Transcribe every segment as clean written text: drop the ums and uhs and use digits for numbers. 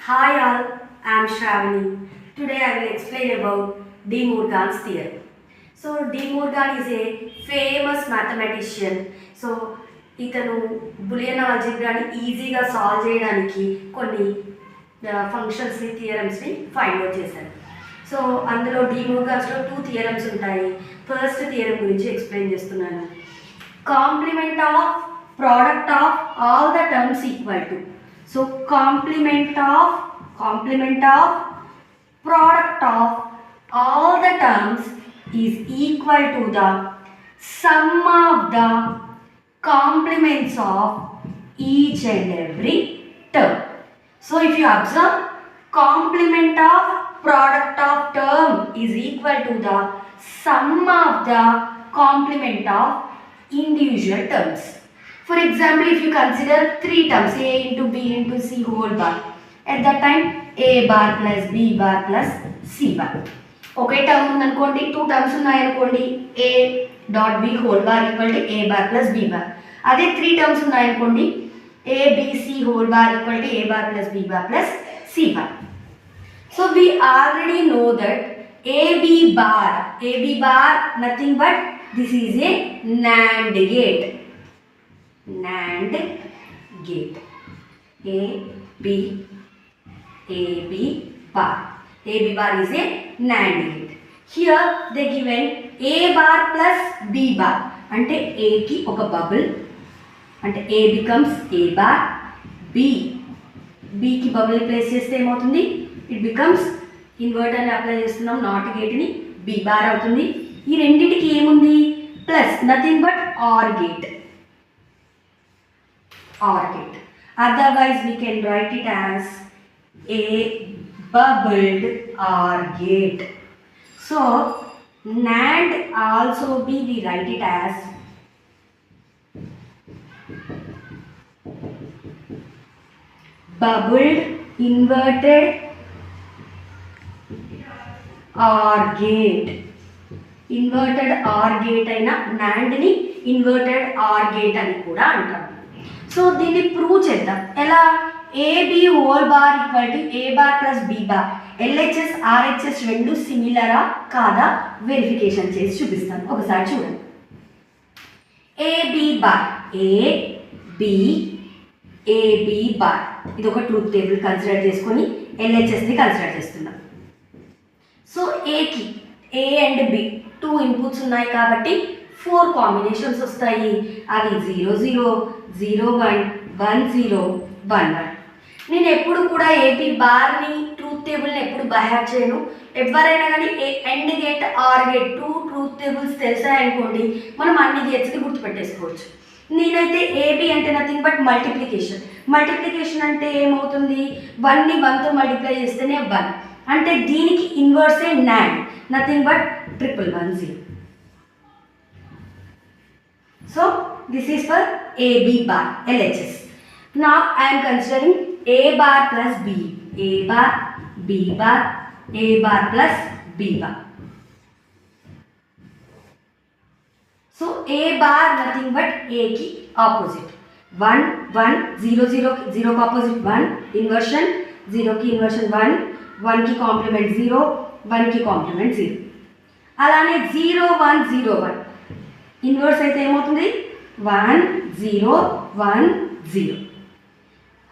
Hi all, I am Shravani. Today I will explain about De Morgan's theorem. So De Morgan is a famous mathematician. So ఇతను Boolean ఆల్జీబ్రాని ఈజీగా solve చేయడానికి కొన్ని ఫంక్షన్స్ని థియరమ్స్ని find out చేశారు. So అందులో డి మోర్గాన్స్లో 2 థియరమ్స్ ఉంటాయి. ఫస్ట్ థియరం గురించి ఎక్స్ప్లెయిన్ చేస్తున్నాను. Complement of product of all the terms equal to. So complement of product of all the terms is equal to the sum of the complements of each and every term. So if you observe, complement of product of term is equal to the sum of the complement of individual terms. For example, if you consider 3 terms a into b into c whole bar, at that time a bar plus b bar plus c bar. Okay, term undanukondi 2 terms unnayi anukondi a dot b whole bar equal to a bar plus b bar. Ade 3 terms unnayi anukondi a b c whole bar equal to a bar plus b bar plus c bar. So we already know that ab bar nothing but this is a NAND gate. NAND gate. A B bar. A B bar is a NAND gate. Here they given A bar plus B bar. అంటే A కి ఒక bubble, అంటే A becomes A bar. B కి bubble place చేస్తే ఏమవుతుంది? It becomes inverter apply చేస్తున్నాం, not గేట్ని B bar అవుతుంది. ఈ రెండింటికి ఏముంది? Plus nothing but OR gate. Otherwise we can write it as a bubbled OR gate. So NAND also we write it as bubbled inverted OR gate. Inverted OR gate అయినా NAND ని inverted OR gate అని కూడా అంటారు. So దీన్ని prove చేద్దాం. ఎలా? AB whole bar equal to A bar plus B bar. LHS RHS రెండు సిమిలరా కాదా వెరిఫికేషన్ చేసి చూపిస్తాను. ఒకసారి చూడండి. ఏబి బార్ ఏబి బార్ ఇది ఒక ట్రూత్ టేబుల్ కన్సిడర్ చేసుకొని ఎల్హెచ్ఎస్ని కన్సిడర్ చేస్తున్నాం. సో ఏకి ఏ అండ్ బి 2 ఇన్పుట్స్ ఉన్నాయి కాబట్టి 4 కాంబినేషన్స్ వస్తాయి. అవి 0 0 0 1 1 0 1 1. నేను ఎప్పుడు కూడా ఏపీ బార్ని ట్రూత్ టేబుల్ని ఎప్పుడు బైహార్ట్ చేయను. ఎవరైనా కానీ and gate or gate 2 truth tables తెలిసాయనుకోండి, మనం అన్ని గేట్స్ని గుర్తుపెట్టేసుకోవచ్చు. నేనైతే ఏబీ అంటే నథింగ్ బట్ మల్టిప్లికేషన్ అంటే ఏమవుతుంది? 1ని 1తో మల్టిప్లై చేస్తేనే 1, అంటే దీనికి ఇన్వర్సే NAND, nothing but 111 0. So this is for AB bar LHS. Now I am considering A bar plus B bar A bar plus B bar. So A bar nothing but A ki opposite. 1 1 0 0 0 ki opposite 1 inversion, 0 ki inversion 1 1 ki complement 0 1 ki complement 0. అలానే 0 1 0 1 inverse అయితే ఏమవుతుంది? 1 0 1 0.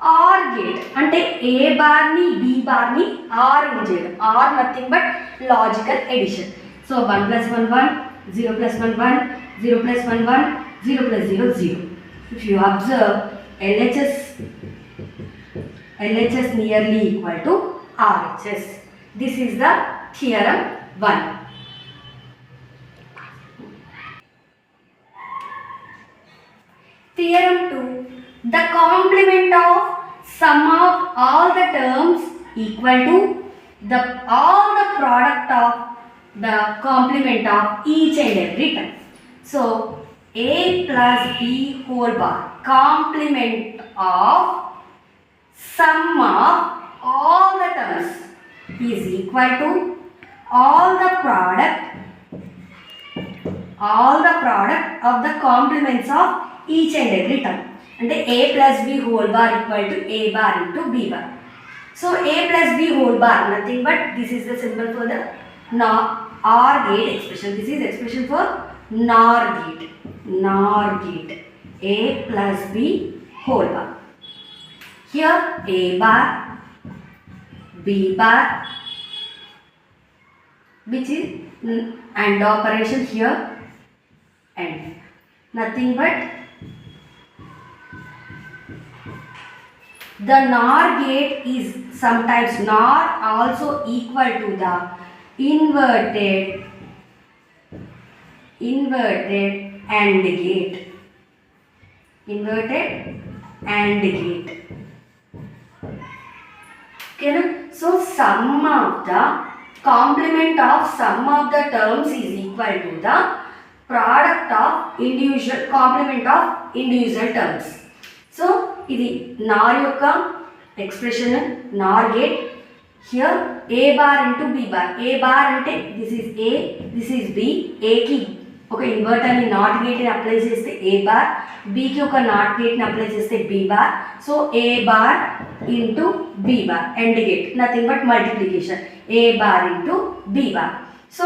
OR gate అంటే A బార్ని B బార్ని OR చేయడం. OR nothing but logical addition. So 1 + 1 1 0 + 1 1 0 + 1 1 0 + 0 0. If you observe, LHS nearly equal to RHS. This is the theorem 1. Theorem 2. The complement of sum of all the terms equal to all the product of the complement of each and every term. So a plus b whole bar complement of sum of all the terms is equal to all the product of the complements of each and every term. అంటే a plus b whole bar equal to a bar into b bar. So a plus b whole bar, nothing but this is the symbol for the OR gate expression. This is expression for NOR gate. NOR gate. A plus b whole bar. Here a bar, b bar, which is AND operation here, and nothing but the NOR gate is sometimes NOR also equal to the inverted AND gate. Inverted AND gate. Okay, so sum of the complement of sum of the terms is equal to the product of individual complement of individual terms. So ఇది నార్ యొక్క expression nor gate. Here A bar into B bar. A bar అంటే this is A, this is B. ఏకి ఒక ఇన్వర్టర్ని not గేట్ని apply చేస్తే ఏ bar, బికి ఒక not గేట్ని అప్లై చేస్తే B bar. So A bar into B bar and gate, nothing but multiplication. A bar into B bar. So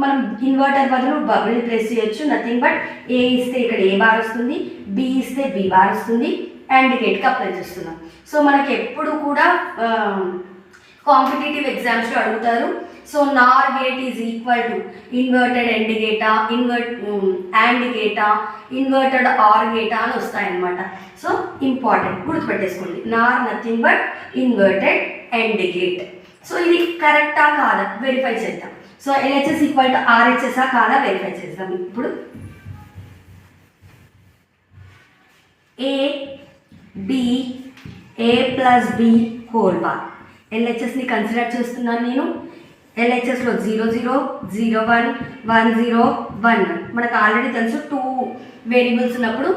మనం ఇన్వర్టర్ బదులు బబుల్ని ప్లేస్ చేయొచ్చు. నథింగ్ బట్ ఏ ఇస్తే ఇక్కడ ఏ బార్ వస్తుంది, బి ఇస్తే బి బార్ వస్తుంది, అండ్ గేట్కి అప్లై చేస్తున్నాం. సో మనకి ఎప్పుడు కూడా కాంపిటేటివ్ ఎగ్జామ్స్లో అడుగుతారు. So nor gate is equal to inverted and గేటా, యాండ్ గేటా, ఇన్వర్టెడ్ ఆర్ గేటా అని వస్తాయన్నమాట. సో ఇంపార్టెంట్ గుర్తుపెట్టేసుకోండి. Nor nothing but inverted and gate. So ఇది కరెక్టా కాదా వెరిఫై చేద్దాం. సో ఎల్హెచ్ఎస్ ఈక్వల్ టు ఆర్హెచ్ఎస్ఆ కాదా వెరిఫై చేద్దాం. ఇప్పుడు A B, A plus B whole bar. ఎల్హెచ్ఎస్ని కన్సిడర్ చేస్తున్నాను నేను. ఎల్హెచ్ఎస్లో 0 0 0 1 1 0 1 1. మనకు ఆల్రెడీ తెలుసు 2 వేరియబుల్స్ ఉన్నప్పుడు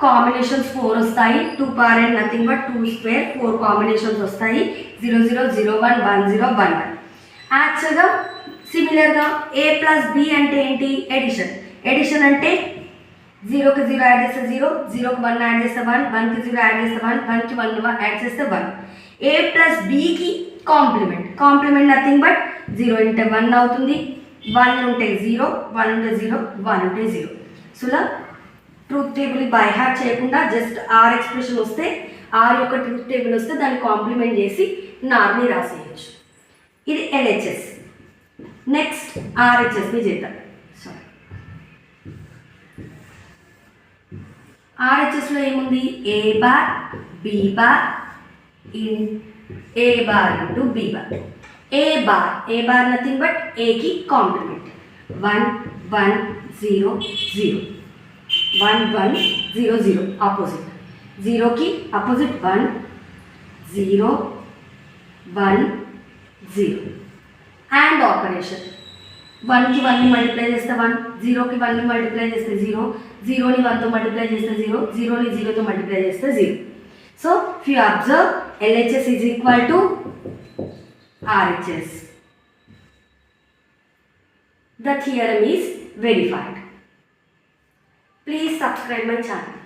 కాంబినేషన్స్ 4 వస్తాయి. 2 power n nothing but 2 square, 4 combinations వస్తాయి. 0 0 0 1 1 0 1 1. యాక్చువల్గా సిమిలర్గా ఏ ప్లస్ బి అంటే ఏంటి? ఎడిషన్. ఎడిషన్ అంటే 0కి 0 యాడ్ చేస్తే 0, 0కి 1 యాడ్ చేస్తే 1, 1కి 0 యాడ్ చేస్తే 1, 1కి 1 యాడ్ చేస్తే 1. ఏ ప్లస్ బికి కాంప్లిమెంట్. కాంప్లిమెంట్ నథింగ్ బట్ 0 ఉంటే 1 అవుతుంది, 1 ఉంటే 0, 1 ఉంటే 0, 1 ఉంటే 0. సో ఇలా ట్రూత్ టేబుల్ బై హార్ట్ చేయకుండా జస్ట్ ఆర్ ఎక్స్ప్రెషన్ వస్తే, ఆర్ యొక్క ట్రూత్ టేబుల్ వస్తే దాన్ని కాంప్లిమెంట్ చేసి నార్ని రాసేయచ్చు. ఇది ఎల్హెచ్ఎస్. నెక్స్ట్ ఆర్హెచ్ఎస్ని చేద్దాం. సారీ, ఆర్హెచ్ఎస్లో ఏముంది? A bar, B bar, A bar into B bar. A bar nothing but ఏకి కాంప్లిమెంట్. 1 1 0 0, 1 1 0 0 ఆపోజిట్. 0కి ఆపోజిట్ 1 0 1 0. And operation. 1కి 1ని మల్టిప్లై చేస్తే 1, 0కి 1ని మల్టిప్లై చేస్తే 0, 0ని 1తో మల్టిప్లై చేస్తే 0, 0ని 0తో మల్టిప్లై చేస్తే 0. So if you observe, LHS is equal to RHS. The theorem is verified. Please subscribe my channel.